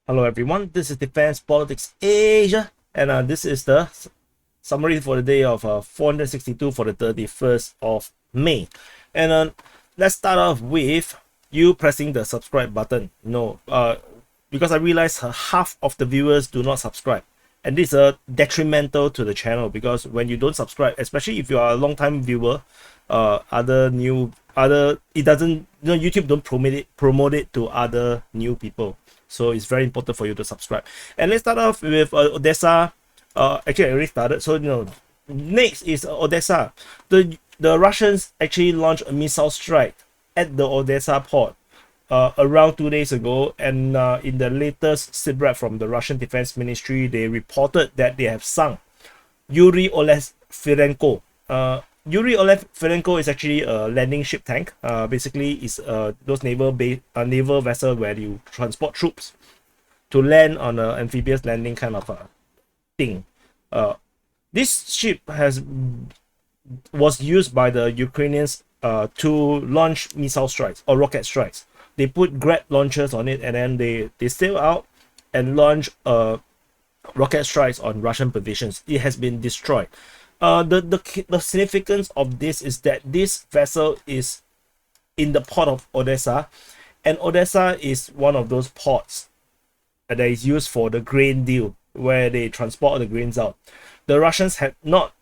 Hello everyone, this is Defense Politics Asia, and this is the summary for the day of 462 for the 31st of May. And let's start off with you pressing the subscribe button. Because I realize half of the viewers do not subscribe, and this is detrimental to the channel, because when you don't subscribe, especially if you are a long time viewer, it doesn't, YouTube don't promote it to other new people. So it's very important for you to subscribe. And let's start off with Odessa. Actually, I already started. So next is Odessa. The Russians actually launched a missile strike at the Odessa port around 2 days ago. And in the latest SITREP from the Russian Defense Ministry, they reported that they have sunk YURI OLEFIRENKO. YURI OLEFIRENKO is actually a landing ship tank. Basically, it's those naval vessel where you transport troops to land on an amphibious landing kind of a thing. This ship was used by the Ukrainians to launch missile strikes or rocket strikes. They put Grad launchers on it, and then they sail out and launch rocket strikes on Russian positions. It has been destroyed. The significance of this is that this vessel is in the port of Odessa, and Odessa is one of those ports that is used for the grain deal, where they transport the grains out. The Russians had not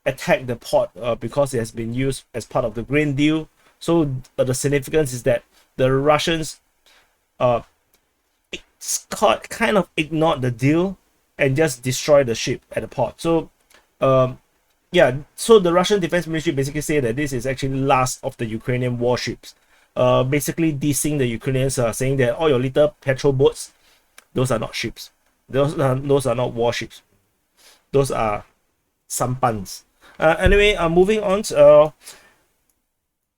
attacked the port because it has been used as part of the grain deal. So the significance is that the Russians kind of ignored the deal and just destroyed the ship at the port. So so the Russian Defense Ministry basically say that this is actually last of the Ukrainian warships, basically dissing the Ukrainians, saying that all your little petrol boats, those are not ships, those are not warships, those are sampans. Anyway, moving on to,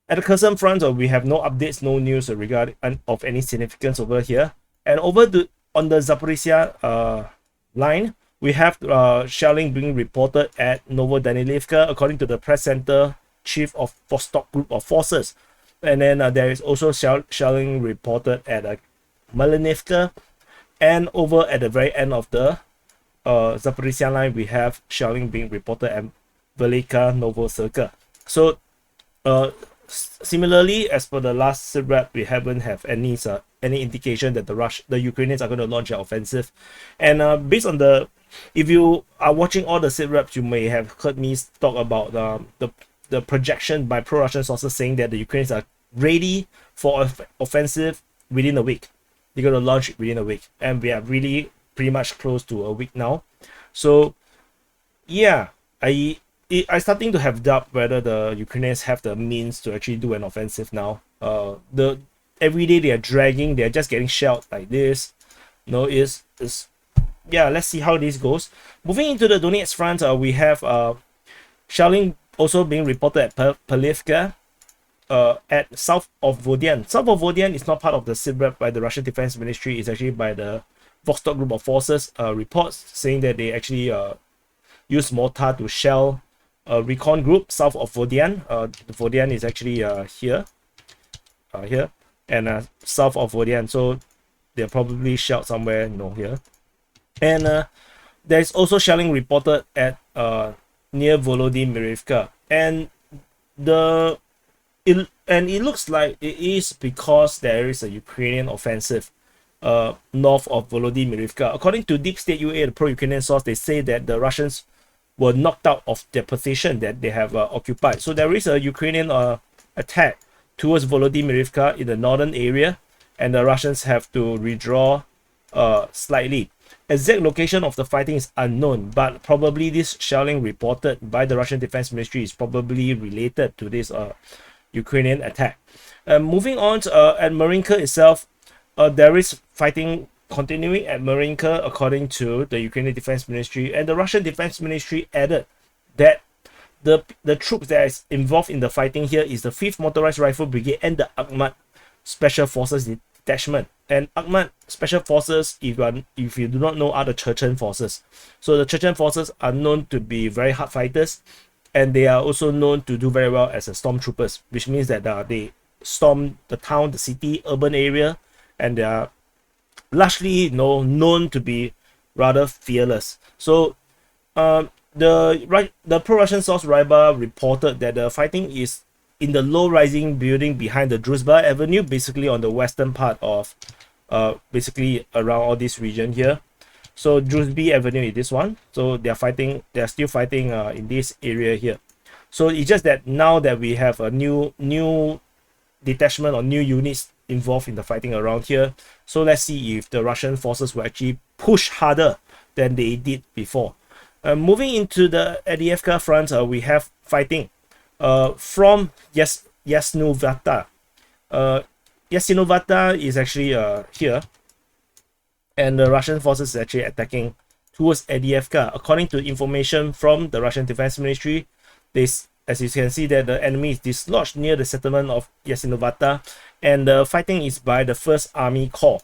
at the Kherson front, we have no updates, no news regarding of any significance over here. And on the Zaporizhzhia line, we have shelling being reported at Novodanilivka, according to the press center chief of Vostok Group of Forces. And then there is also shelling reported at Marinka, and over at the very end of the Zaporizhzhia line, we have shelling being reported at Velika Novosirka. So similarly, as for the last SITREP, we haven't have any indication that the Ukrainians are going to launch an offensive. And based on if you are watching all the SITREPs, you may have heard me talk about the projection by pro-Russian sources saying that the Ukrainians are ready for offensive within a week. They're going to launch it within a week, and we are really pretty much close to a week now. So yeah, I'm starting to have doubt whether the Ukrainians have the means to actually do an offensive now. Every day they are dragging, they are just getting shelled like this. Yeah, let's see how this goes. Moving into the Donetsk front, we have shelling also being reported at Pavlivka, at south of Vodian. South of Vodian is not part of the SITREP by the Russian Defense Ministry. It's actually by the Vostok Group of Forces. Reports saying that they actually use mortar to shell a recon group south of Vodian. The Vodian is actually here, and south of Vodian. So they're probably shelled somewhere, here. And there's also shelling reported at near Volodymyrivka, and it looks like it is because there is a Ukrainian offensive north of Volodymyrivka. According to Deep State UA, the pro-Ukrainian source, they say that the Russians were knocked out of their position that they have occupied. So there is a Ukrainian attack towards Volodymyrivka in the northern area, and the Russians have to redraw slightly. Exact location of the fighting is unknown, but probably this shelling reported by the Russian Defense Ministry is probably related to this Ukrainian attack. Moving on to, at Marinka itself, there is fighting continuing at Marinka, according to the Ukrainian Defense Ministry, and the Russian Defense Ministry added that the troops that is involved in the fighting here is the 5th Motorized Rifle Brigade and the Bakhmut Special Forces Detachment. And Bakhmut Special Forces, if you do not know, are the Chechen forces. So the Chechen forces are known to be very hard fighters, and they are also known to do very well as stormtroopers, which means that they storm the town, the city, urban area, and they are largely known to be rather fearless. So the pro-Russian source Ryba reported that the fighting is in the low-rising building behind the Druzhba Avenue, basically on the western part of basically around all this region here. So Druzhba Avenue is this one. So they're still fighting in this area here. So it's just that now that we have a new detachment or new units involved in the fighting around here. So let's see if the Russian forces will actually push harder than they did before. Moving into the Avdiivka front, we have fighting from Yasnovata. Yasnovata is actually here, and the Russian forces is actually attacking towards Avdiivka. According to information from the Russian Defense Ministry, this, as you can see, that the enemy is dislodged near the settlement of Yasnovata, and the fighting is by the 1st Army Corps,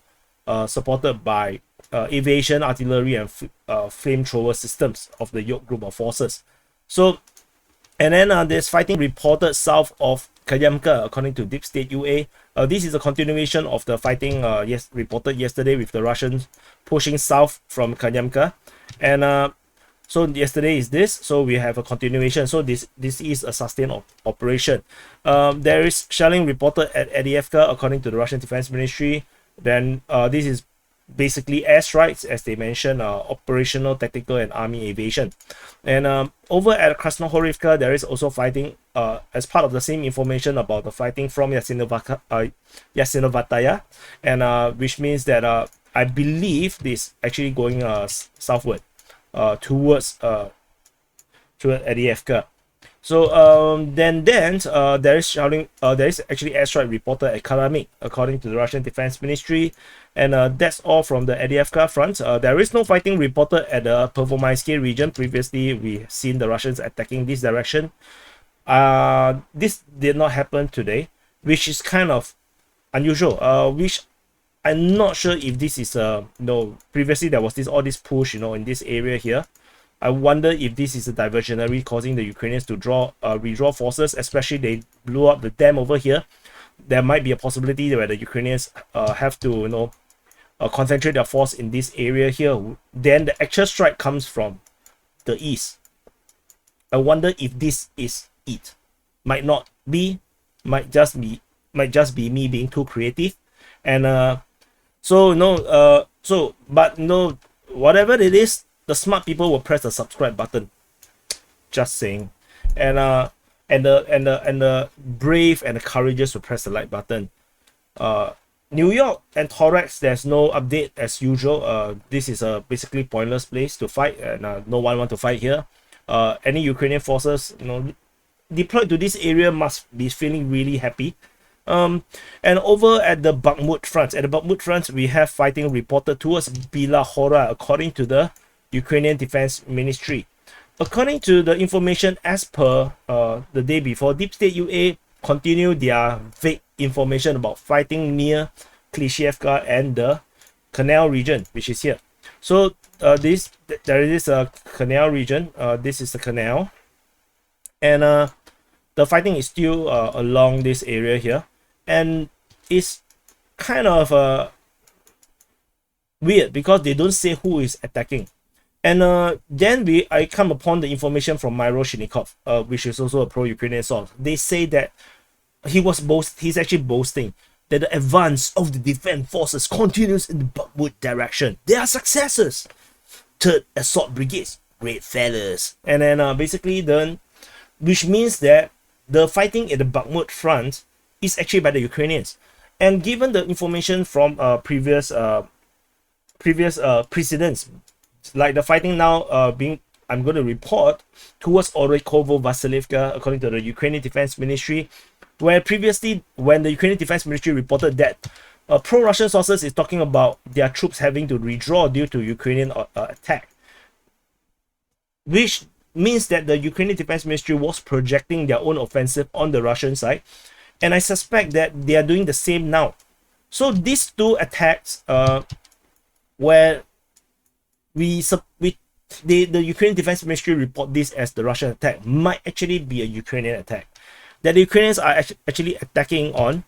supported by aviation, artillery, and flamethrower systems of the York group of forces. So, and then there's fighting reported south of Kharkiv, according to Deep State UA. This is a continuation of the fighting reported yesterday, with the Russians pushing south from Kharkiv. And so yesterday is this, so we have a continuation. So this is a sustained operation. There is shelling reported at Avdiivka, according to the Russian Defense Ministry. Then this is basically airstrikes, as they mentioned, operational, tactical, and army aviation. And over at Krasnohorivka, there is also fighting as part of the same information about the fighting from Yasinovataya, and which means that I believe this actually going southward towards Avdiivka. So then there is actually airstrike reported at Karamik, according to the Russian Defense Ministry, and that's all from the Avdiivka front. There is no fighting reported at the Pervomaisky region. Previously, we've seen the Russians attacking this direction. This did not happen today, which is kind of unusual. Which I'm not sure if this is previously there was all this push in this area here. I wonder if this is a diversionary causing the Ukrainians to redraw forces, especially they blew up the dam over here. There might be a possibility where the Ukrainians have to concentrate their force in this area here. Then the actual strike comes from the east. I wonder if this is it. Might not be, might just be me being too creative. And whatever it is, the smart people will press the subscribe button. Just saying. And the brave and the courageous will press the like button. New York and Thorax, there's no update as usual. This is a basically pointless place to fight, and no one want to fight here. Any Ukrainian forces deployed to this area must be feeling really happy. And over at the Bakhmut front, we have fighting reported towards Bilahora, according to the Ukrainian Defense Ministry. According to the information as per the day before, Deep State UA continued their vague information about fighting near Klishevka and the canal region, which is here. So there is a canal region. This is the canal, and the fighting is still along this area here, and it's kind of weird because they don't say who is attacking. And then I come upon the information from Myro Shinikov, which is also a pro-Ukrainian source. They say that he's actually boasting that the advance of the defense forces continues in the Bakhmut direction. They are successes. Third Assault Brigades, great fellas. And then basically which means that the fighting at the Bakhmut front is actually by the Ukrainians. And given the information from previous precedents, like the fighting now I'm going to report towards Orikovo-Vasilivka, according to the Ukrainian Defense Ministry, where previously when the Ukrainian Defense Ministry reported that pro-Russian sources is talking about their troops having to redraw due to Ukrainian attack, which means that the Ukrainian Defense Ministry was projecting their own offensive on the Russian side, and I suspect that they are doing the same now. So these two attacks where the Ukrainian Defense Ministry report this as the Russian attack might actually be a Ukrainian attack. That the Ukrainians are actually attacking on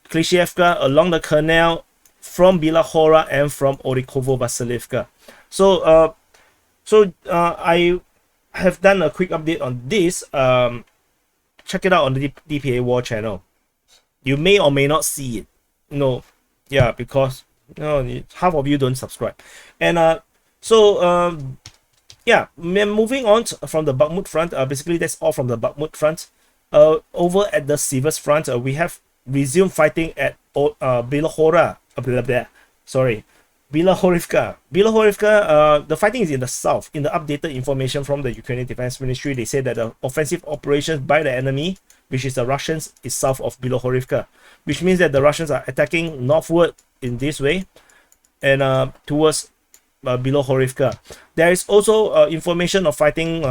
Klishevka along the canal from Bilahora and from Orikovo-Vasilivka. I have done a quick update on this. Check it out on the DPA War channel. You may or may not see it. Yeah, because half of you don't subscribe. And yeah, moving on from the Bakhmut front. Basically, that's all from the Bakhmut front. Over at the Sivas front, we have resumed fighting at Bilahorivka. The fighting is in the south. In the updated information from the Ukrainian Defense Ministry, they say that the offensive operations by the enemy, which is the Russians, is south of Bilahorivka, which means that the Russians are attacking northward in this way and towards Bilahorivka. There is also information of fighting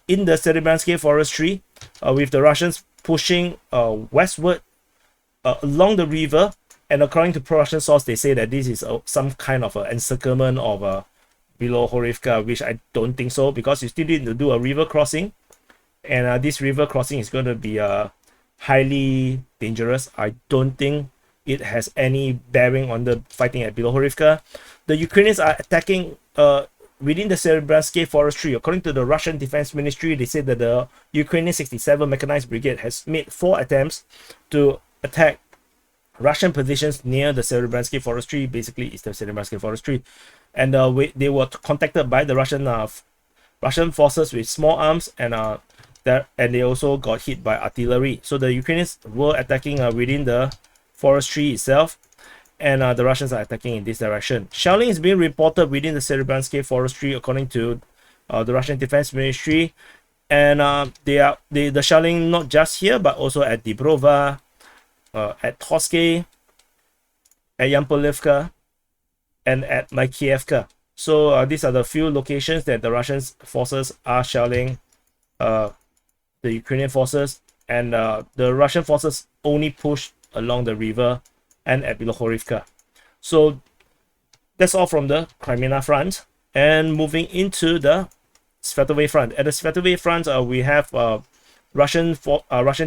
in the Serebransky forestry with the Russians pushing westward along the river. And according to pro-Russian source, they say that this is some kind of an encirclement of Bilahorivka, which I don't think so, because you still need to do a river crossing. And this river crossing is going to be highly dangerous. I don't think it has any bearing on the fighting at Bilahorivka. The Ukrainians are attacking within the Serebransky forestry. According to the Russian Defense Ministry, they said that the Ukrainian 67 Mechanized Brigade has made 4 attempts to attack Russian positions near the Serebransky forestry. Basically, it's the Serebransky forestry. And they were contacted by the Russian forces with small arms, and they also got hit by artillery. So the Ukrainians were attacking within the forestry itself, and the Russians are attacking in this direction. Shelling is being reported within the Serebransky forestry, according to the Russian Defense Ministry, and the shelling not just here but also at Dibrova, at Toske, at Yampolivka, and at Mykievka. So these are the few locations that the Russian forces are shelling the Ukrainian forces, and the Russian forces only push along the river and at Bilahorivka. So that's all from the Kreminna front. And moving into the Svatove front. At the Svatove front, we have Russian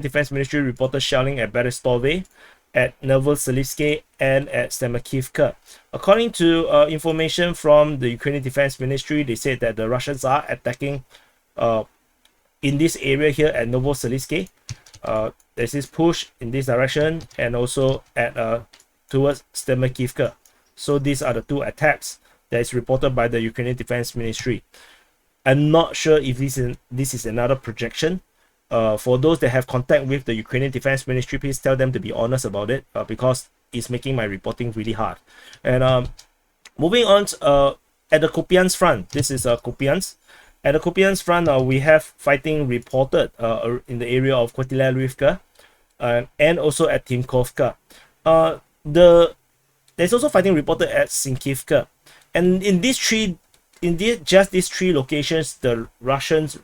Defense Ministry reported shelling at Berestove, at Novoselivske, and at Stemakivka. According to information from the Ukrainian Defense Ministry, they said that the Russians are attacking in this area here at Novoselivske. There's this push in this direction, and also at towards Stemakivka. So these are the 2 attacks that is reported by the Ukrainian Defense Ministry. I'm not sure if this is another projection. For those that have contact with the Ukrainian Defense Ministry, please tell them to be honest about it, because it's making my reporting really hard. And moving on at the Kupiansk front, this is Kupiansk. At the Kupiansk front, we have fighting reported in the area of Kotilarivka and also at Timkovka. There's also fighting reported at Sinkivka. And in these 3 locations, the Russians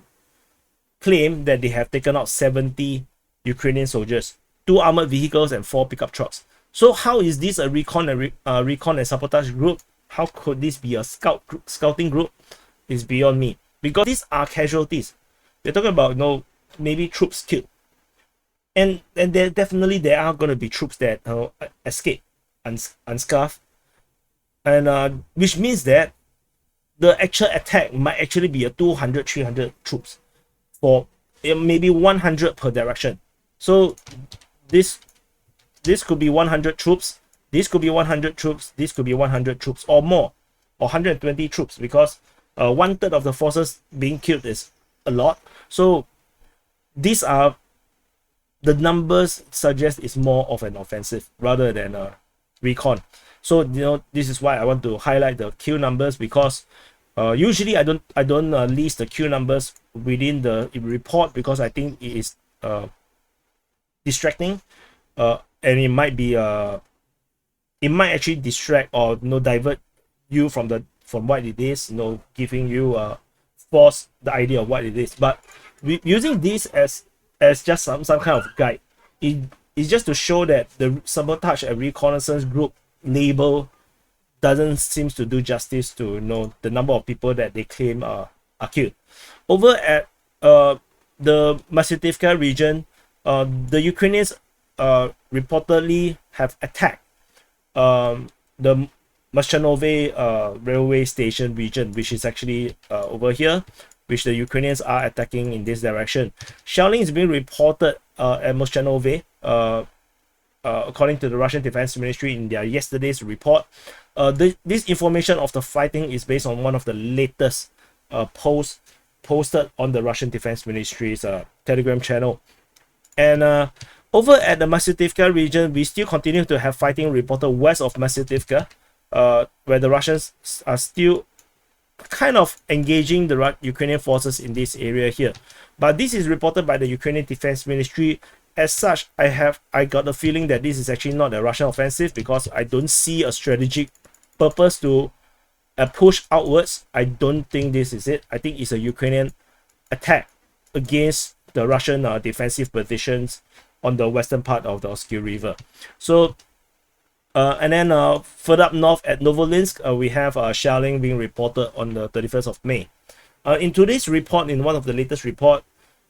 claim that they have taken out 70 Ukrainian soldiers, 2 armored vehicles, and 4 pickup trucks. So how is this a recon and sabotage group? How could this be a scouting group? Is beyond me, because these are casualties. We're talking about maybe troops killed, and there are going to be troops that escape unscathed, and which means that the actual attack might actually be a 200-300 troops, for maybe 100 per direction. So this could be 100 troops, this could be 100 troops, this could be 100 troops or more, or 120 troops, because 1/3 of the forces being killed is a lot. So these are the numbers suggest it's more of an offensive rather than a recon. So this is why I want to highlight the kill numbers, because usually I don't list the kill numbers within the report, because I think it is distracting, and it might actually distract or divert you from what it is, giving you false the idea of what it is. But using this as just some kind of guide, it's just to show that the sabotage and reconnaissance group label doesn't seem to do justice to the number of people that they claim are killed. Over at the Masytivka region, the Ukrainians reportedly have attacked the Mashchanove railway station region, which is actually over here, which the Ukrainians are attacking in this direction. Shelling is being reported at Mashchanove, according to the Russian Defense Ministry in their yesterday's report. This information of the fighting is based on one of the latest posts posted on the Russian Defense Ministry's Telegram channel. And over at the Masytivka region, we still continue to have fighting reported west of Masytivka, where the Russians are still kind of engaging the Ukrainian forces in this area here. But this is reported by the Ukrainian Defense Ministry. As such, I got the feeling that this is actually not a Russian offensive, because I don't see a strategic purpose to push outwards. I don't think this is it. I think it's a Ukrainian attack against the Russian defensive positions on the western part of the Oskil River. So and then further up north at Novolinsk, we have shelling being reported on the 31st of May. In today's report, in one of the latest report,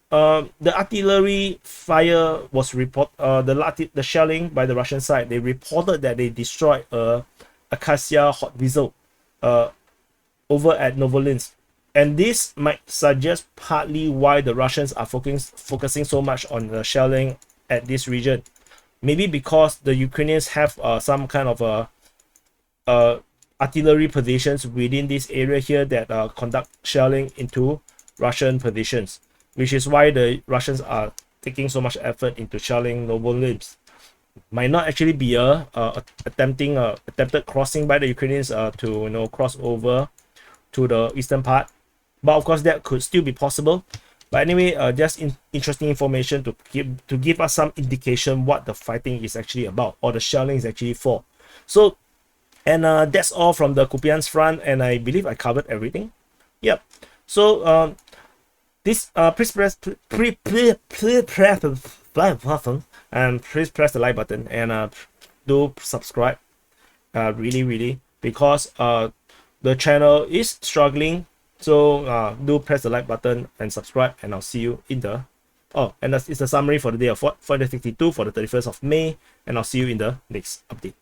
the artillery fire was the shelling by the Russian side. They reported that they destroyed a Acacia hot diesel over at Novolinsk, and this might suggest partly why the Russians are focusing so much on the shelling at this region. Maybe because the Ukrainians have some kind of artillery positions within this area here that conduct shelling into Russian positions, which is why the Russians are taking so much effort into shelling Novolimsk. Might not actually be a attempted crossing by the Ukrainians to cross over to the eastern part, but of course that could still be possible. But anyway, just interesting information to give us some indication what the fighting is actually about, or the shelling is actually for. So, and that's all from the Kupiansk front, and I believe I covered everything. Yep. So this please press the button, and please press the like button, and do subscribe. Really, because the channel is struggling. So do press the like button and subscribe, and I'll see you in the and that's the summary for the day of 462 for the 31st of May, and I'll see you in the next update.